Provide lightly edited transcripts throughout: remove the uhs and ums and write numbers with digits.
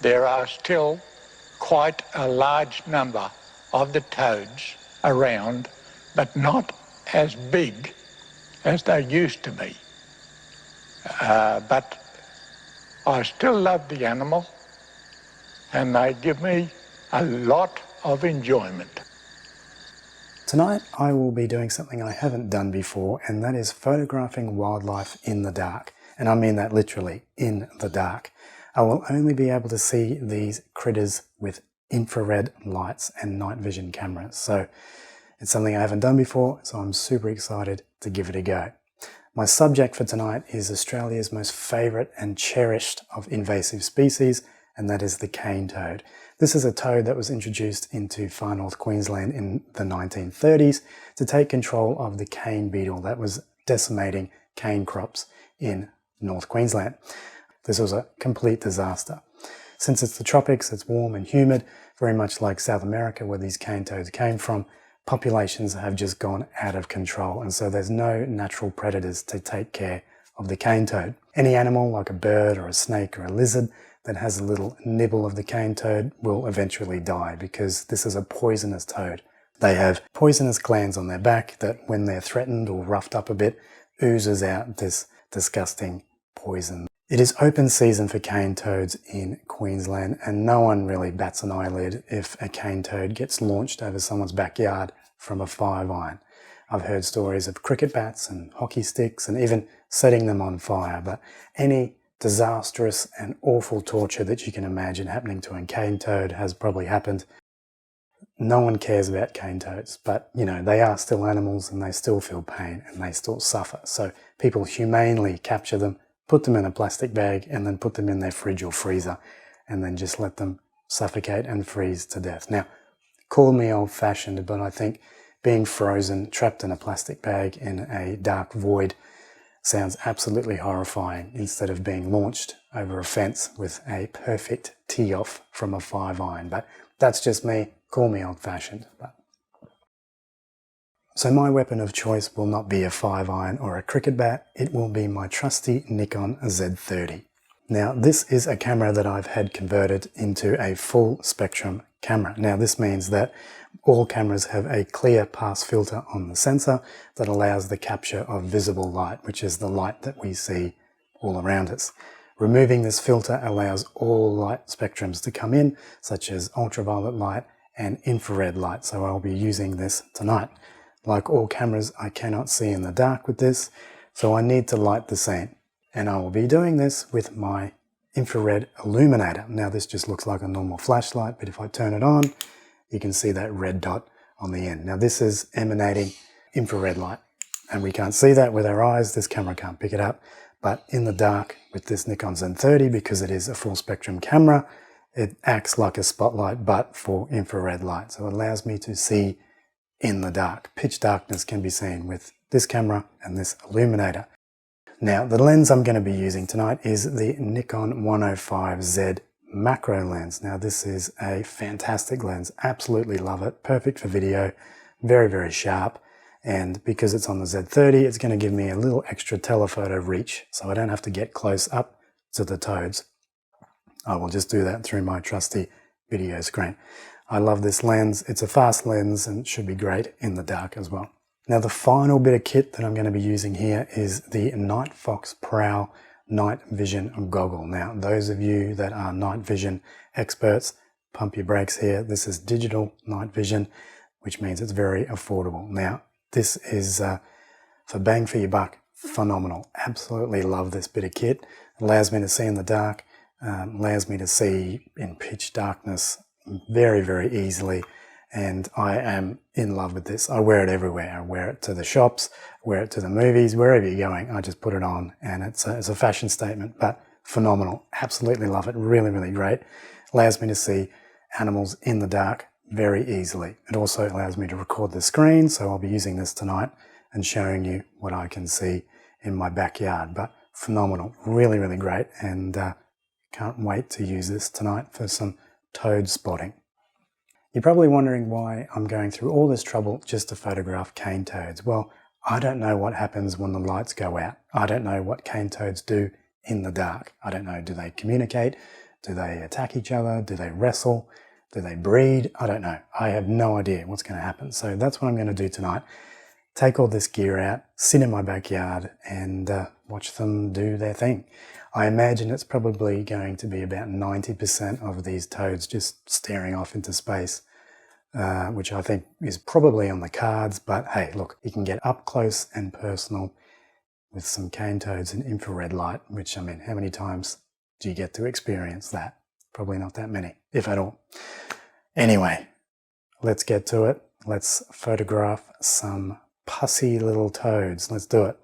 there are still quite a large number of the toads around, but not as big as they used to be. But I still love the animal, and they give me a lot of enjoyment. Tonight I will be doing something I haven't done before, and that is photographing wildlife in the dark. And I mean that literally, in the dark. I will only be able to see these critters with infrared lights and night vision cameras. So it's something I haven't done before, so I'm super excited to give it a go. My subject for tonight is Australia's most favourite and cherished of invasive species, and that is the cane toad. This is a toad that was introduced into far north Queensland in the 1930s to take control of the cane beetle that was decimating cane crops in North Queensland. This was a complete disaster. Since it's the tropics, it's warm and humid, very much like South America where these cane toads came from. Populations have just gone out of control, and so there's no natural predators to take care of the cane toad. Any animal like a bird or a snake or a lizard that has a little nibble of the cane toad will eventually die, because this is a poisonous toad. They have poisonous glands on their back that, when they're threatened or roughed up a bit, oozes out this disgusting poison. It is open season for cane toads in Queensland, and no one really bats an eyelid if a cane toad gets launched over someone's backyard from a 5-iron. I've heard stories of cricket bats and hockey sticks and even setting them on fire, but any disastrous and awful torture that you can imagine happening to a cane toad has probably happened. No one cares about cane toads, but you know, they are still animals and they still feel pain and they still suffer. So people humanely capture them, put them in a plastic bag, and then put them in their fridge or freezer, and then just let them suffocate and freeze to death. Now, call me old-fashioned, but I think being frozen, trapped in a plastic bag in a dark void sounds absolutely horrifying, instead of being launched over a fence with a perfect tee-off from a 5-iron. But that's just me. Call me old-fashioned. So my weapon of choice will not be a 5-iron or a cricket bat, it will be my trusty Nikon Z30. Now this is a camera that I've had converted into a full spectrum camera. Now this means that all cameras have a clear pass filter on the sensor that allows the capture of visible light, which is the light that we see all around us. Removing this filter allows all light spectrums to come in, such as ultraviolet light and infrared light, so I'll be using this tonight. Like all cameras, I cannot see in the dark with this, so I need to light the scene. And I will be doing this with my infrared illuminator. Now this just looks like a normal flashlight, but if I turn it on, you can see that red dot on the end. Now this is emanating infrared light, and we can't see that with our eyes, this camera can't pick it up. But in the dark with this Nikon Z30, because it is a full spectrum camera, it acts like a spotlight but for infrared light. So it allows me to see in the dark. Pitch darkness can be seen with this camera and this illuminator. Now the lens I'm going to be using tonight is the Nikon 105Z macro lens. Now this is a fantastic lens, absolutely love it, perfect for video, very, very sharp, and because it's on the Z30 it's going to give me a little extra telephoto reach, so I don't have to get close up to the toads. I will just do that through my trusty video screen. I love this lens, it's a fast lens and should be great in the dark as well. Now the final bit of kit that I'm going to be using here is the NightFox Prowl night vision goggle. Now those of you that are night vision experts, pump your brakes here. This is digital night vision, which means it's very affordable. Now this is for bang for your buck, phenomenal. Absolutely love this bit of kit. Allows me to see in the dark, allows me to see in pitch darkness very, very easily, and I am in love with this. I wear it everywhere. I wear it to the shops, wear it to the movies, wherever you're going, I just put it on, and it's a fashion statement, but phenomenal. Absolutely love it. Really, really great. Allows me to see animals in the dark very easily. It also allows me to record the screen, so I'll be using this tonight and showing you what I can see in my backyard. But phenomenal. Really, really great, and can't wait to use this tonight for some toad spotting. You're probably wondering why I'm going through all this trouble just to photograph cane toads. Well, I don't know what happens when the lights go out. I don't know what cane toads do in the dark. I don't know, do they communicate? Do they attack each other? Do they wrestle? Do they breed? I don't know. I have no idea what's going to happen. So that's what I'm going to do tonight. Take all this gear out, sit in my backyard and watch them do their thing. I imagine it's probably going to be about 90% of these toads just staring off into space, which I think is probably on the cards. But hey, look, you can get up close and personal with some cane toads in infrared light, which, I mean, how many times do you get to experience that? Probably not that many, if at all. Anyway, let's get to it. Let's photograph some pussy little toads. Let's do it.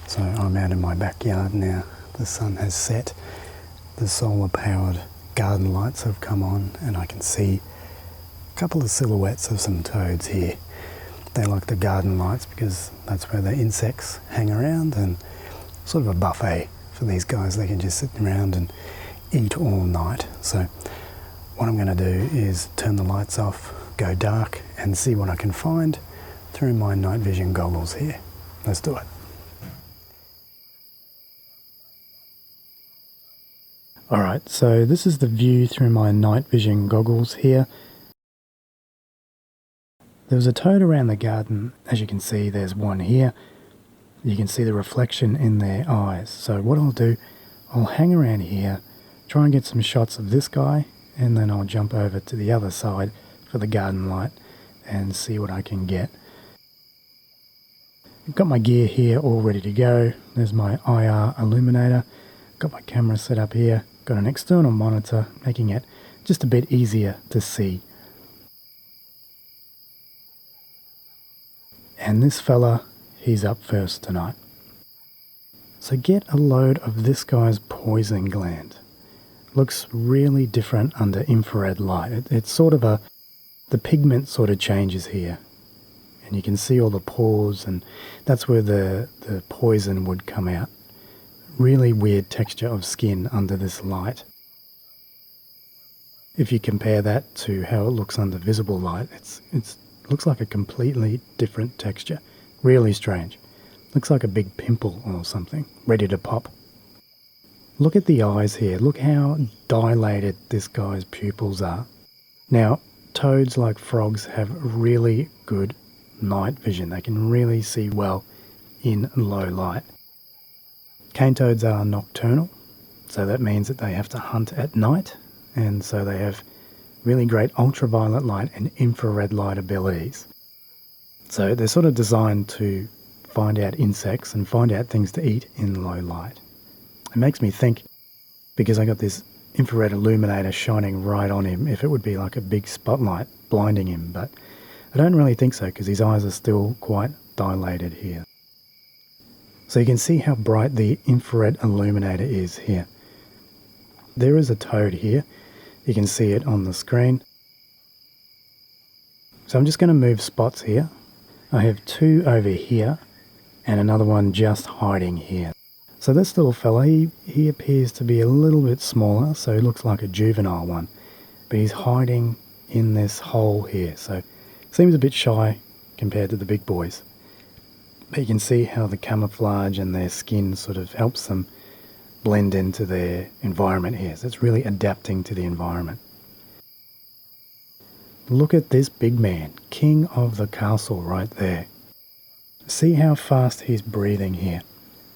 So I'm out in my backyard now. The sun has set. The solar powered garden lights have come on and I can see a couple of silhouettes of some toads here. They like the garden lights because that's where the insects hang around, and sort of a buffet for these guys. They can just sit around and eat all night. So what I'm going to do is turn the lights off, go dark and see what I can find through my night vision goggles here. Let's do it. Alright, so this is the view through my night vision goggles here. There was a toad around the garden. As you can see, there's one here. You can see the reflection in their eyes. So what I'll do, I'll hang around here, try and get some shots of this guy, and then I'll jump over to the other side for the garden light and see what I can get. I've got my gear here all ready to go. There's my IR illuminator. Got my camera set up here. Got an external monitor, making it just a bit easier to see. And this fella, he's up first tonight. So get a load of this guy's poison gland. Looks really different under infrared light. It's sort of the pigment sort of changes here. And you can see all the pores, and that's where the poison would come out. Really weird texture of skin under this light. If you compare that to how it looks under visible light, it looks like a completely different texture. Really strange. Looks like a big pimple or something, ready to pop. Look at the eyes here. Look how dilated this guy's pupils are. Now, toads, like frogs, have really good night vision. They can really see well in low light. Cane toads are nocturnal, so that means that they have to hunt at night, and so they have really great ultraviolet light and infrared light abilities. So they're sort of designed to find out insects and find out things to eat in low light. It makes me think, because I got this infrared illuminator shining right on him, if it would be like a big spotlight blinding him, but I don't really think so because his eyes are still quite dilated here. So you can see how bright the infrared illuminator is here. There is a toad here. You can see it on the screen. So I'm just going to move spots here. I have two over here and another one just hiding here. So this little fella, he appears to be a little bit smaller, so he looks like a juvenile one. But he's hiding in this hole here, so seems a bit shy compared to the big boys. But you can see how the camouflage and their skin sort of helps them blend into their environment here. So it's really adapting to the environment. Look at this big man, king of the castle right there. See how fast he's breathing here.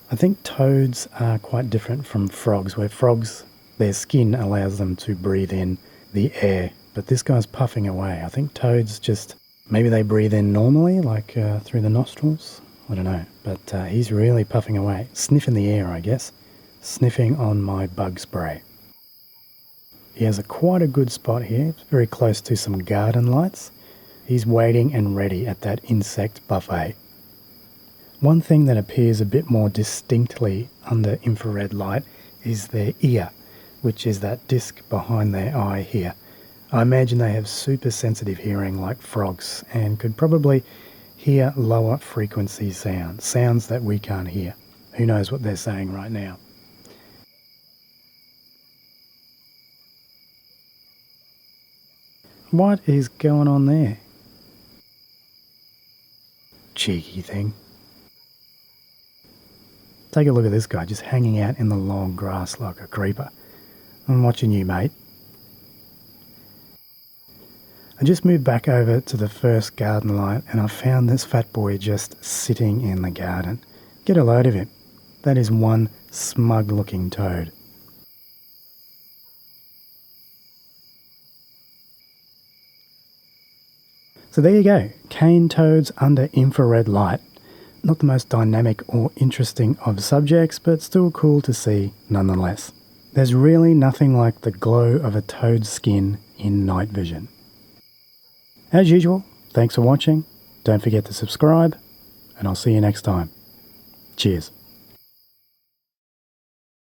I think toads are quite different from frogs, where frogs, their skin allows them to breathe in the air, but this guy's puffing away. I think toads just, maybe they breathe in normally, like through the nostrils. I don't know, but he's really puffing away, sniffing the air, I guess, sniffing on my bug spray. He has quite a good spot here, it's very close to some garden lights. He's waiting and ready at that insect buffet. One thing that appears a bit more distinctly under infrared light is their ear, which is that disc behind their eye here. I imagine they have super sensitive hearing like frogs and could probably hear lower frequency sounds that we can't hear. Who knows what they're saying right now. What is going on there? Cheeky thing. Take a look at this guy just hanging out in the long grass like a creeper. I'm watching you, mate. I just moved back over to the first garden light and I found this fat boy just sitting in the garden. Get a load of him. That is one smug looking toad. So there you go, cane toads under infrared light. Not the most dynamic or interesting of subjects, but still cool to see nonetheless. There's really nothing like the glow of a toad's skin in night vision. As usual, thanks for watching. Don't forget to subscribe, and I'll see you next time. Cheers.